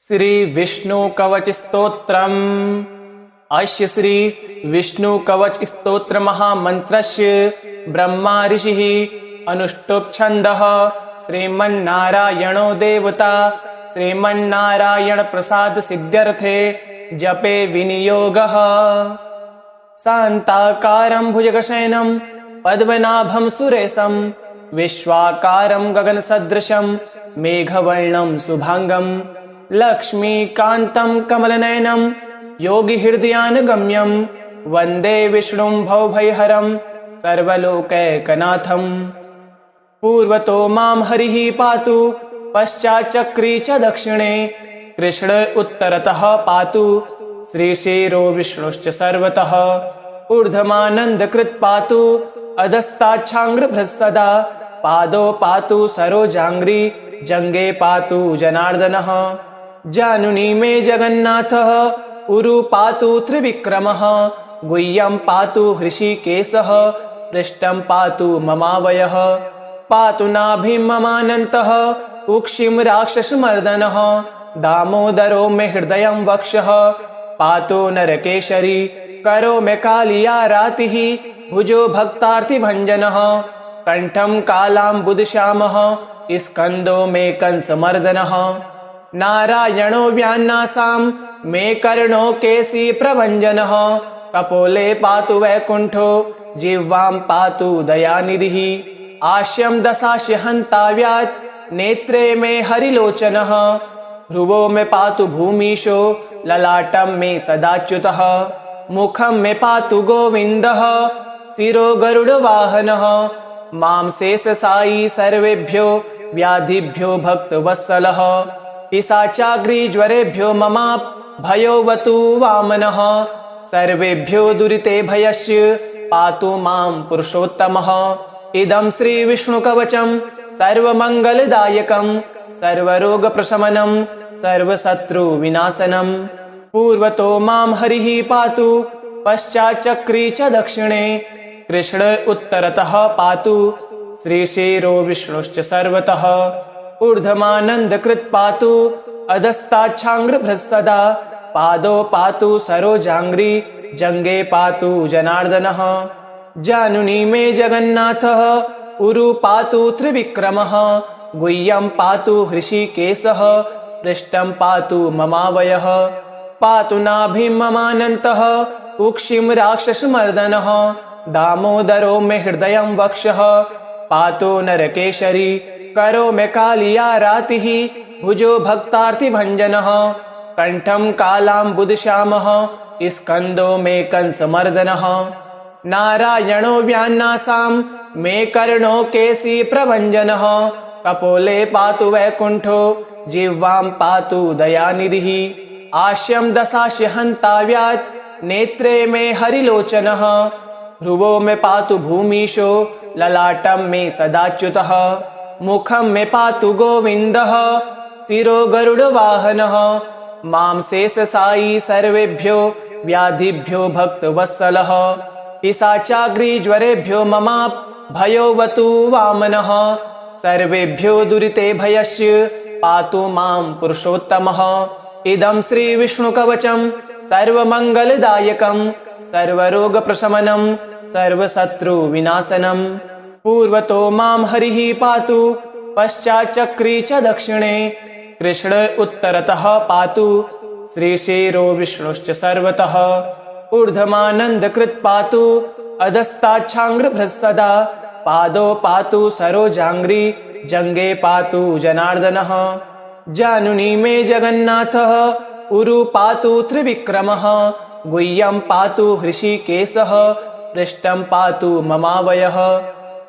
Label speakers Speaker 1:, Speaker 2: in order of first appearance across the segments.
Speaker 1: श्री विष्णु कवच स्तोत्रम्। अस्य श्री विष्णु कवच स्तोत्र महामन्त्रस्य ब्रह्मा ऋषिः अनुष्टुप् छन्दः श्रीमन्नारायणो देवता श्रीमन्नारायण प्रसाद सिद्ध्यर्थे जपे विनियोगः। शान्ताकारं भुजगशयनं पद्मनाभं सुरेशं विश्वाकारं गगनसदृशं मेघवर्णं शुभांगं लक्ष्मीकान्तं कमलनयनं योगिहृदयानुगम्यं वन्दे विष्णुं भवभयहरं सर्वलोकैकनाथम्। पूर्वतो मां हरिः पातु पश्चाच्चक्री च दक्षिणे कृष्ण उत्तरतः पातु श्रीशिरो विष्णुश्च सर्वतः ऊर्ध्वमानन्दकृत् पातु अधस्ताच्छाङ्घ्रिभृत् सदा पादौ पातु सरोजाङ्घ्रि जङ्गे पातु जनार्दनः। जानुनी मे जगन्नाथः उरु पातु त्रिविक्रमः गुह्यं पातु हृषीकेशः पृष्ठं पातु ममावयः पातु नाभिं ममानन्तः कुक्षिं राक्षसमर्दनः दामोदरो मे हृदयं वक्षः पातु नरकेशरी करो मे कालियारातिः भुजो भक्तार्तिभञ्जनः कण्ठं कालाम्बुदश्यामः स्कन्दो मे कंसमर्दनः नारायणो व्यान्नासां मे कर्णो केशी प्रभञ्जनः कपोले पातु वैकुण्ठो जिह्वां पातु दयानिधिः आस्यं दशास्य हन्ताव्यात् नेत्रे मे हरिलोचनः भ्रुवो मे पातु भूमीशो ललाटं मे सदाच्युतः मुखं मे पातु गोविन्दः शिरो गरुडवाहनः मां शेषशायी सर्वेभ्यो व्याधिभ्यो भक्तवत्सलः पिशाचाग्निज्वरेभ्यो ममाप् भयोऽवतु वामनः सर्वेभ्यो दुरिते भयस्य पातु मां पुरुषोत्तमः। इदं श्री विष्णुकवचं सर्वमङ्गलदायकं सर्वरोगप्रशमनं सर्वशत्रुविनाशनं। पूर्वतो मां हरिः पातु पश्चाच्चक्री च दक्षिणे कृष्ण उत्तरतः पातु श्रीशिरो विष्णुश्च सर्वतः ऊर्ध्वमानन्दकृत् पातु अधस्ताच्छाङ्घ्रिभृत् सदा पादौ पातु सरोजाङ्घ्रि जङ्गे पातु जनार्दनः। जानुनी मे जगन्नाथः उरु पातु त्रिविक्रमः गुह्यं पातु हृषीकेशः पृष्ठं पातु ममावयः पातु नाभिं ममानन्तः कुक्षिं राक्षसमर्दनः दामोदरो मे हृदयं वक्षः पातु नरकेशरी करो मे कालियारातिः भुजो भक्तार्तिभञ्जनः कण्ठं कालाम्बुदश्यामः स्कन्दो मे कंसमर्दनः नारायणो व्यान्नासां मे कर्णो केशी प्रभञ्जनः कपोले पातु वैकुण्ठो जिह्वां पातु दयानिधिः आस्यं दशास्य हन्ताव्यात् नेत्रे मे हरिलोचनः भ्रुवो मे पातु भूमीशो ललाटं मे सदाच्युतः मुखं मे पातु गोविन्दः शिरो गरुडवाहनः मां शेषशायी सर्वेभ्यो व्याधिभ्यो भक्तवत्सलः पिशाचाग्निज्वरेभ्यो ममाप् भयोऽवतु वामनः सर्वेभ्यो दुरिते भयस्य पातु मां पुरुषोत्तमः। इदं श्री विष्णुकवचं सर्वमङ्गलदायकं सर्वरोगप्रशमनं सर्वशत्रुविनाशनं। पूर्वतो मां हरिः पातु पश्चाच्चक्री च दक्षिणे कृष्ण उत्तरतः पातु श्रीशिरो विष्णुश्च सर्वतः ऊर्ध्वमानन्दकृत् पातु अधस्ताच्छाङ्घ्रिभृत् सदा पादौ पातु सरोजाङ्घ्रि जङ्गे पातु जनार्दनः। जानुनी मे जगन्नाथः उरु पातु त्रिविक्रमः गुह्यं पातु हृषीकेशः पृष्ठं पातु ममावयः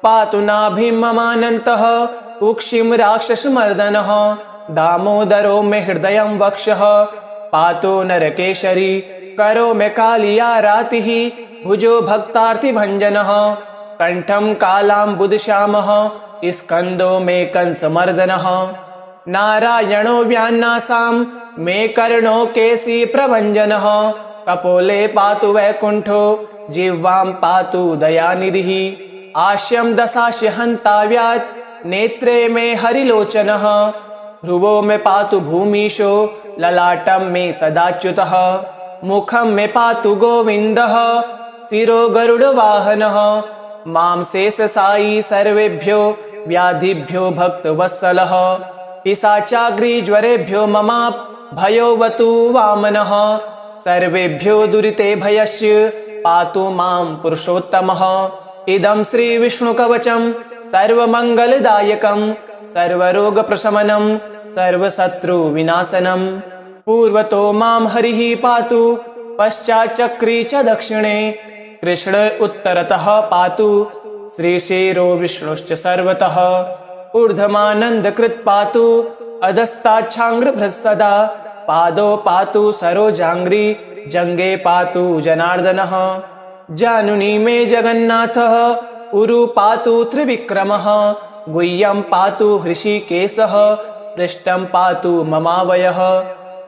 Speaker 1: पातु नाभिं ममानन्तः कुक्षिं राक्षसमर्दनः दामोदरो मे हृदयं वक्षः पातु नरकेशरी करो मे कालियारातिः भुजो भक्तार्तिभञ्जनः कण्ठं कालाम्बुदश्यामः स्कन्दो मे कंसमर्दनः नारायणो व्यान्नासां मे कर्णो केशी प्रभञ्जनः कपोले पातु वैकुण्ठो जिह्वां पातु दयानिधिः आस्यं दशास्य हन्ताव्यात् नेत्रे मे हरिलोचनः ध्रुवो में पातु भूमीशो ललाटं मे सदाच्युतः मुखं मे पातु गोविन्दः शिरो गरुडवाहनः मां शेषशायी सर्वेभ्यो व्याधिभ्यो भक्तवत्सलः पिशाचाग्निज्वरेभ्यो ममाप भयोवतु वामनः सर्वेभ्यो दुरिते भयस्य पातु मां पुरुषोत्तमः इदं श्रीविष्णुकवचं सर्वमङ्गलदायकं सर्वरोगप्रशमनं सर्वशत्रुविनाशनं पूर्वतो मां हरिः पातु पश्चाच्चक्री च दक्षिणे कृष्ण उत्तरतः पातु श्रीशिरो विष्णुश्च सर्वतः ऊर्ध्वमानन्दकृत् पातु अधस्ताच्छाङ्घ्रिभृत् सदा पादौ पातु सरोजाङ्घ्रि जङ्गे पातु जनार्दनः जानुनी मे जगन्नाथः उरु पातु त्रिविक्रमः गुह्यं पातु हृषीकेशः पृष्ठं पातु ममावयः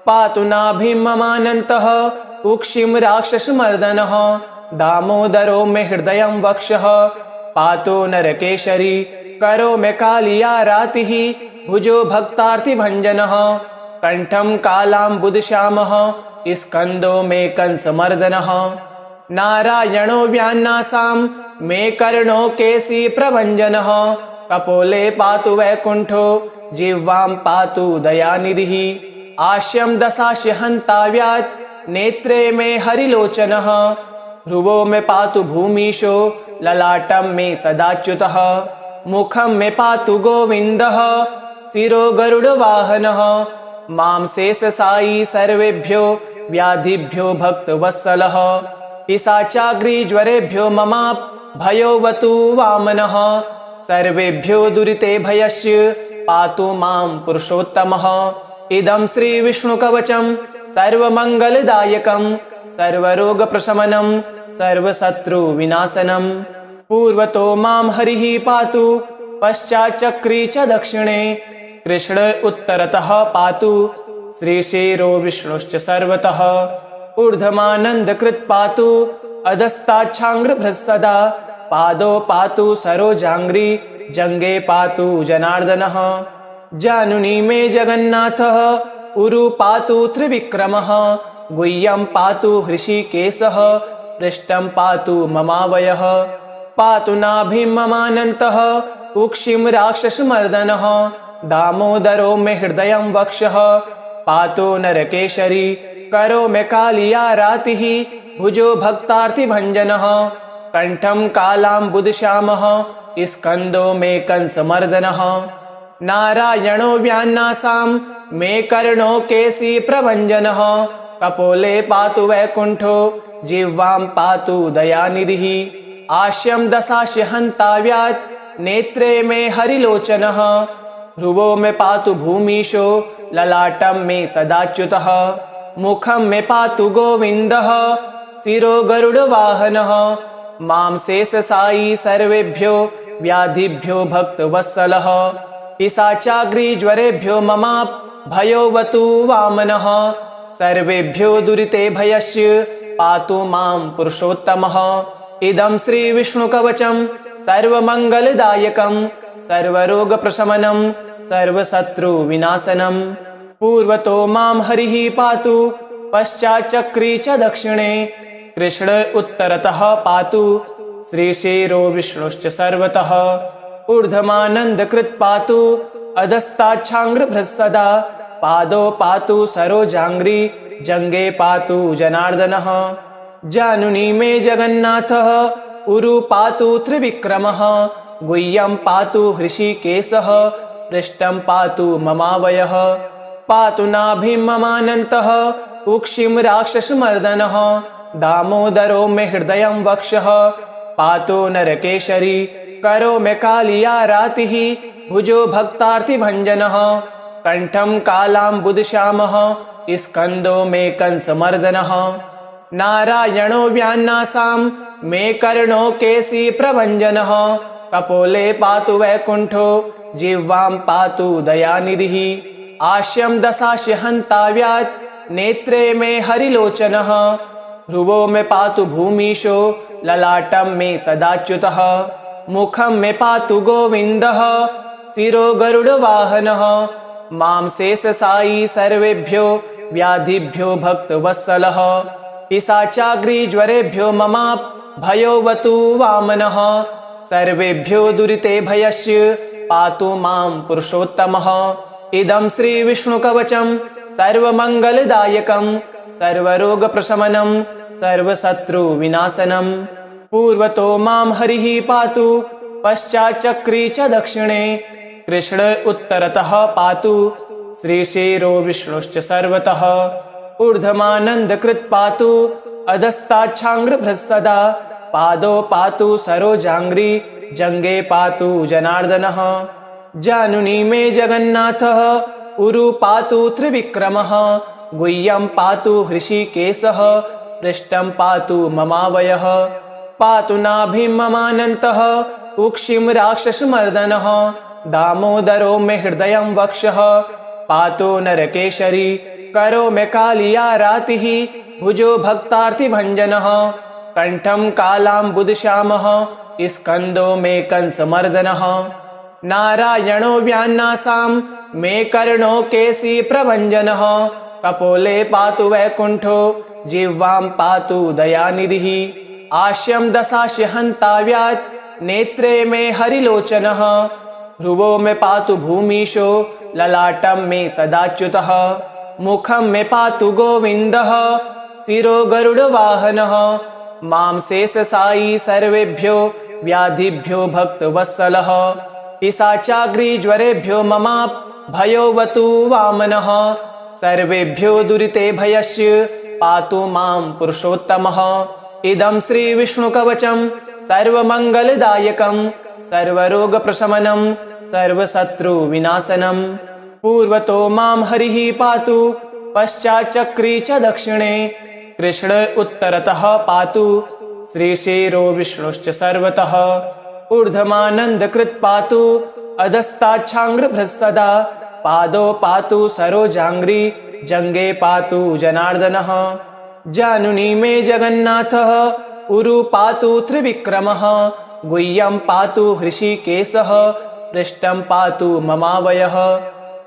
Speaker 1: पातु नाभिं ममानन्तः कुक्षिं राक्षसमर्दनः दामोदरो मे हृदयं वक्षः पातु नरकेशरी करो मे कालिया रातिः भुजो भक्तार्थिभञ्जनः कण्ठं कालाम्बुदश्यामः स्कन्दो मे कंसमर्दनः नारायणो व्यान्नासां मे कर्णो केसी प्रभञ्जनः कपोले पातु वैकुण्ठो जिह्वां पातु दयानिधिः आश्यं दशास्य हन्ताव्यात् नेत्रे मे हरिलोचनः ध्रुवो मे पातु भूमीशो ललाटं मे सदाच्युतः मुखं मे पातु गोविन्दः शिरो गरुडवाहनः मां शेषशायी सर्वेभ्यो व्याधिभ्यो भक्तवत्सलः पिशाचाग्निज्वरेभ्यो ममाप भयोवतु वामनः सर्वेभ्यो दुरिते भयस्य पातु मां पुरुषोत्तमः इदं श्रीविष्णुकवचं सर्वमङ्गलदायकं सर्वरोगप्रशमनं सर्वशत्रुविनाशनं पूर्वतो मां हरिः पातु पश्चाच्चक्री च दक्षिणे कृष्ण उत्तरतः पातु श्रीशिरो विष्णुश्च सर्वतः ऊर्ध्वमानन्दकृत् पातु अधस्ताच्छाङ्घ्रिभृत् सदा पादौ पातु सरोजाङ्घ्रि जङ्गे पातु जनार्दनः जानुनी मे जगन्नाथः उरु पातु त्रिविक्रमः गुह्यं पातु हृषीकेशः पृष्ठं पातु ममावयः पातु नाभिं ममानन्तः कुक्षिं राक्षसमर्दनः दामोदरो मे हृदयं वक्षः पातु नरकेशरी करो मे कालिया रातिः भुजो भक्तार्थिभञ्जनः कण्ठं कालाम्बुदश्यामः स्कन्दो मे कंसमर्दनः नारायणो व्यान्नासां मे कर्णो केसी प्रभञ्जनः कपोले पातु वैकुण्ठो जिह्वां पातु दयानिधिः आश्यं दशास्य हन्ताव्यात् नेत्रे मे हरिलोचनः ध्रुवो मे पातु भूमीशो ललाटं मे सदाच्युतः मुखं मे पातु गोविन्दः शिरो गरुडवाहनः मां शेषशायी सर्वेभ्यो व्याधिभ्यो भक्तवत्सलः पिशाचाग्निज्वरेभ्यो ममाप भयोवतु वामनः सर्वेभ्यो दुरिते भयस्य पातु मां पुरुषोत्तमः इदं श्रीविष्णुकवचं सर्वमङ्गलदायकं सर्वरोगप्रशमनं सर्वशत्रुविनाशनं पूर्वतो मां हरिः पातु पश्चाच्चक्री च दक्षिणे कृष्ण उत्तरतः पातु श्रीशिरो विष्णुश्च सर्वतः ऊर्ध्वमानन्दकृत् पातु अधस्ताच्छाङ्घ्रिभृत् सदा पादौ पातु सरोजाङ्घ्रि जङ्गे पातु जनार्दनः जानुनी मे जगन्नाथः उरु पातु त्रिविक्रमः गुह्यं पातु हृषीकेशः पृष्ठं पातु ममावयः पातु नाभिं ममानन्तः कुक्षिं राक्षसमर्दनः दामोदरो मे हृदयं वक्षः पातु नरकेशरी करो मे कालिया रातिः भुजो भक्तार्थिभञ्जनः कण्ठं कालाम्बुदश्यामः स्कन्दो मे कंसमर्दनः नारायणो व्यान्नासां मे कर्णो केसी प्रभञ्जनः कपोले पातु वैकुण्ठो जिह्वां पातु दयानिधिः आश्यं दशास्य हन्ताव्यात् नेत्रे मे हरिलोचनः ध्रुवो मे पातु भूमीशो ललाटं मे सदाच्युतः मुखं मे पातु गोविन्दः शिरो गरुडवाहनः मां शेषशायी सर्वेभ्यो व्याधिभ्यो भक्तवत्सलः पिशाचाग्निज्वरेभ्यो ममाप भयोवतु वामनः सर्वेभ्यो दुरिते भयस्य पातु मां पुरुषोत्तमः इदं श्रीविष्णुकवचं सर्वमङ्गलदायकं सर्वरोगप्रशमनं सर्वशत्रुविनाशनं पूर्वतो मां हरिः पातु पश्चाच्चक्री च दक्षिणे कृष्ण उत्तरतः पातु श्रीशिरो विष्णुश्च सर्वतः ऊर्ध्वमानन्दकृत् पातु अधस्ताच्छाङ्घ्रिभृत् सदा पादौ पातु सरोजाङ्घ्रि जङ्गे पातु जनार्दनः जानुनी मे जगन्नाथः उरु पातु त्रिविक्रमः गुह्यं पातु हृषीकेशः पृष्ठं पातु ममावयः पातु नाभिं ममानन्तः कुक्षिं राक्षसमर्दनः दामोदरो मे हृदयं वक्षः पातु नरकेशरी करो मे कालिया रातिः भुजो भक्तार्तिभञ्जनः कण्ठं कालाम्बुदश्यामः स्कन्दो मे कंसमर्दनः नारायणो व्यान्नासां मे कर्णो केशी प्रभञ्जनः कपोले पातु वैकुण्ठो जिह्वां पातु दयानिधिः आश्यं दशास्य हन्ताव्यात् नेत्रे मे हरिलोचनः ध्रुवो मे पातु भूमीशो ललाटं मे सदाच्युतः मुखं मे पातु गोविन्दः शिरो गरुडवाहनः मां शेषशायी सर्वेभ्यो व्याधिभ्यो भक्तवत्सलः पिशाचाग्निज्वरेभ्यो ममाप भयोवतु वामनः सर्वेभ्यो दुरिते भयस्य पातु मां पुरुषोत्तमः इदं श्रीविष्णुकवचं सर्वमङ्गलदायकं सर्वरोगप्रशमनं सर्वशत्रुविनाशनं पूर्वतो मां हरिः पातु पश्चाच्चक्री च दक्षिणे कृष्ण उत्तरतः पातु श्रीशिरो विष्णुश्च सर्वतः ऊर्ध्वमानन्दकृत् पातु अधस्ताच्छाङ्घ्रिभृत् सदा पादौ पातु सरोजाङ्घ्रि जङ्गे पातु जनार्दनः जानुनी मे जगन्नाथः उरु पातु त्रिविक्रमः गुह्यं पातु हृषीकेशः पृष्ठं पातु ममावयः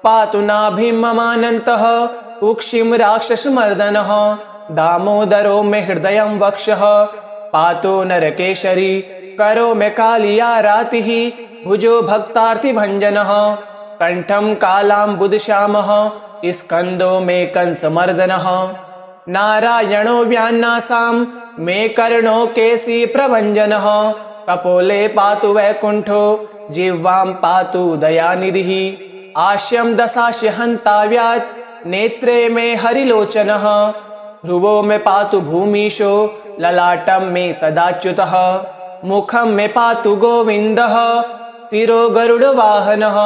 Speaker 1: पातु नाभिं ममानन्तः कुक्षिं राक्षसमर्दनः दामोदरो मे हृदयं वक्षः पातु नरकेशरी करो मे कालिया रातिः भुजो भक्तार्तिभञ्जनः कण्ठं कालाम्बुदश्यामः स्कन्दो मे कंसमर्दनः नारायणो व्यान्नासां मे कर्णो केशी प्रभञ्जनः कपोले पातु वैकुण्ठो जिह्वां पातु दयानिधिः आश्यं दशास्य हन्ताव्यात् नेत्रे मे हरिलोचनः ध्रुवो मे पातु भूमीशो ललाटं मे सदाच्युतः मुखं मे पातु गोविन्दः शिरो गरुडवाहनः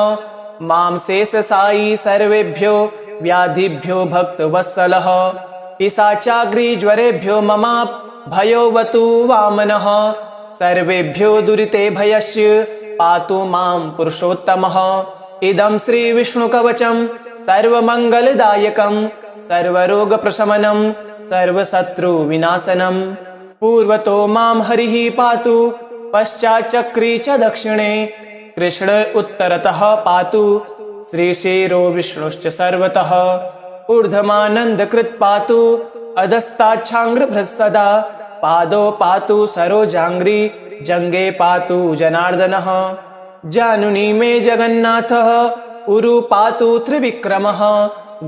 Speaker 1: मां शेषशायी सर्वेभ्यो व्याधिभ्यो भक्तवत्सलः पिशाचाग्निज्वरेभ्यो ममाप भयोवतु वामनः सर्वेभ्यो दुरिते भयस्य पातु मां पुरुषोत्तमः इदं श्रीविष्णुकवचं सर्वमङ्गलदायकं सर्वरोगप्रशमनं सर्वशत्रुविनाशनं पूर्वतो मां हरिः पातु पश्चाच्चक्री च दक्षिणे कृष्ण उत्तरतः पातु श्रीशिरो विष्णुश्च सर्वतः ऊर्ध्वमानन्दकृत् पातु अधस्ताच्छाङ्घ्रिभृत् सदा पादौ पातु सरोजाङ्घ्रि जङ्गे पातु जनार्दनः जानुनी मे जगन्नाथः उरु पातु त्रिविक्रमः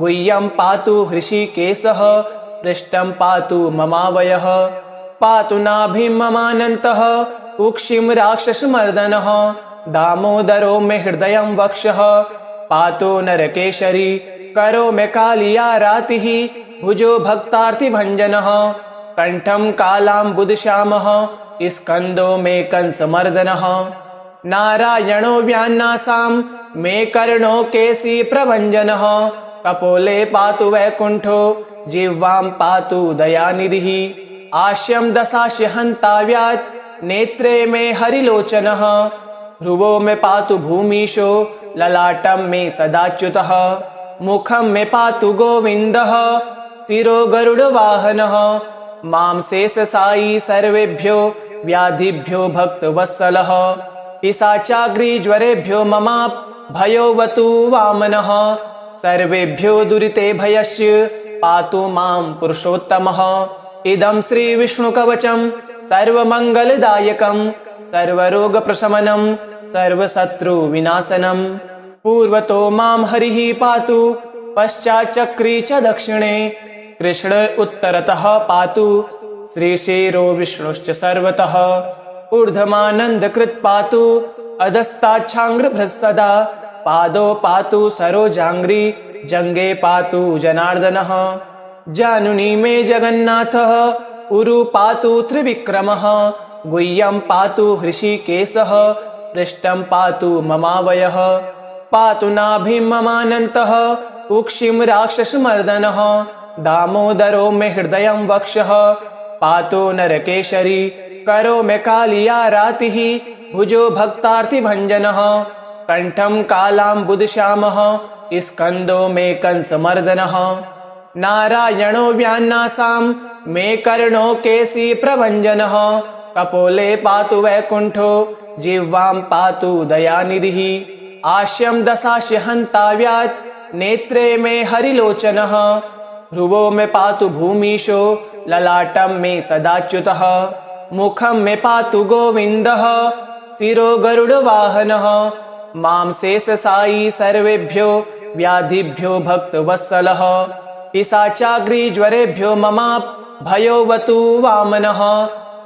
Speaker 1: गुह्यं पातु हृषीकेशः पृष्ठं पातु ममावयः पातु नाभिं ममानन्तः कुक्षिं राक्षसमर्दनः दामोदरो मे हृदयं वक्षः पातु नरकेशरी करो मे कालिया रातिः भुजो भक्तार्तिभञ्जनः कण्ठं कालाम्बुदश्यामः स्कन्दो मे कंसमर्दनः नारायणो व्यान्नासां मे कर्णो केशी प्रभञ्जनः कपोले पातु वैकुण्ठो जिह्वां पातु दयानिधिः आश्यं दशास्य हन्ताव्यात् नेत्रे मे हरिलोचनः ध्रुवो मे पातु भूमीशो ललाटं मे सदाच्युतः मुखं मे पातु गोविन्दः शिरो गरुडवाहनः मां शेषशायी सर्वेभ्यो व्याधिभ्यो भक्तवत्सलः पिशाचाग्निज्वरेभ्यो ममाप भयोवतु वामनः सर्वेभ्यो दुरिते भयस्य पातु मां पुरुषोत्तमः। इदं श्रीविष्णुकवचं सर्वमङ्गलदायकं सर्वरोगप्रशमनं सर्वशत्रुविनाशनं। पूर्वतो मां हरिः पातु पश्चाच्चक्री च दक्षिणे कृष्ण उत्तरतः पातु श्रीशिरो विष्णुश्च सर्वतः। ऊर्ध्वमानन्दकृत् पातु अधस्ताच्छाङ्घ्रिभृत् सदा पादौ पातु सरोजाङ्घ्रि जङ्गे पातु जनार्दनः। जानुनी मे जगन्नाथः उरु पातु त्रिविक्रमः गुह्यं पातु हृषीकेशः पृष्ठं पातु ममावयः। पातु नाभिं ममानन्तः कुक्षिं राक्षसमर्दनः दामोदरो मे हृदयं वक्षः पातु नरकेशरी। करो मे कालियारातिः भुजो भक्तार्तिभञ्जनः कण्ठं कालाम्बुदश्यामः स्कन्दो मे कंसमर्दनः। नारायणो व्यान्नासां मे कर्णो केशी प्रभञ्जनः कपोले पातु वैकुण्ठो जिह्वां पातु दयानिधिः। आस्यं दशास्य हन्ताव्यात् नेत्रे मे हरिलोचनः भ्रुवो मे पातु भूमीशो ललाटं मे सदाच्युतः। मुखं मे पातु गोविन्दः शिरो गरुडवाहनः मां शेषशायी सर्वेभ्यो व्याधिभ्यो भक्तवत्सलः। पिशाचाग्रिज्वरेभ्यो ममाप् भयोऽवतु वामनः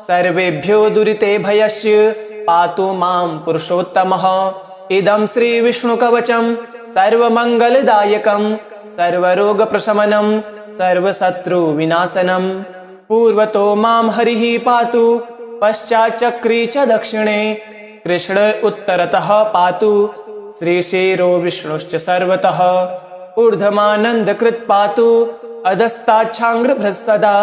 Speaker 1: सर्वेभ्यो दुरिते भयस्य पातु मां पुरुषोत्तमः। इदं श्रीविष्णुकवचं सर्वमङ्गलदायकं सर्वरोगप्रशमनं सर्वशत्रुविनाशनं। पूर्वतो मां हरिः पातु पश्चाच्चक्री च दक्षिणे कृष्ण उत्तरतः पातु श्रीशिरो विष्णुश्च सर्वतः। ऊर्ध्वमानन्दकृत् पातु अधस्ताच्छाङ्घ्रिभृत् सदा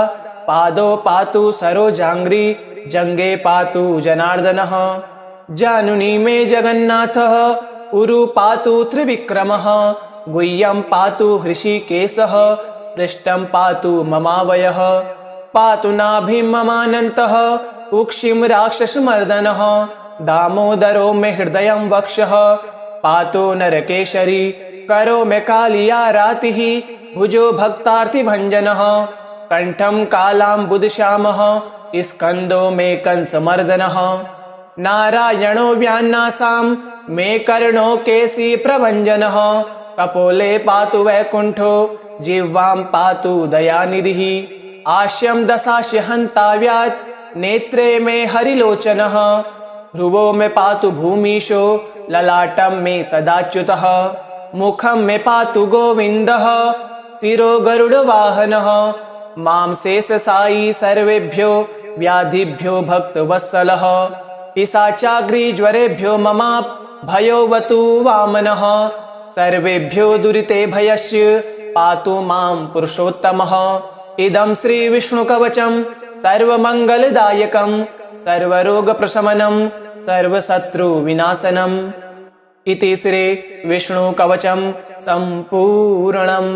Speaker 1: पादौ पातु सरोजाङ्घ्रि जङ्गे पातु जनार्दनः। जानुनी मे जगन्नाथः उरु पातु त्रिविक्रमः गुह्यं पातु हृषीकेशः पृष्ठं पातु ममावयः। पातु नाभिं ममानन्तः कुक्षिं राक्षसमर्दनः दामोदरो मे हृदयं वक्षः पातु नरकेशरी। करो मे कालियारातिः भुजो भक्तार्तिभञ्जनः कण्ठं कालाम्बुदश्यामः स्कन्दो मे कंसमर्दनः। नारायणो व्यान्नासां मे कर्णो केशी प्रभञ्जनः कपोले पातु वैकुण्ठो जिह्वां पातु दयानिधिः। आस्यं दशास्य हन्ताव्यात् नेत्रे मे हरिलोचनः भ्रुवो मे पातु भूमीशो ललाटं मे सदाच्युतः। मुखं मे पातु गोविन्दः शिरो गरुडवाहनः मां शेषशायी सर्वेभ्यो व्याधिभ्यो भक्तवत्सलः। पिशाचाग्रिज्वरेभ्यो ममाप् भयोऽवतु वामनः सर्वेभ्यो दुरिते भयस्य पातु मां पुरुषोत्तमः। इदं श्रीविष्णुकवचं सर्वमङ्गलदायकं सर्वरोगप्रशमनं सर्वशत्रुविनाशनम्। इति श्री विष्णुकवचं सम्पूर्णम्।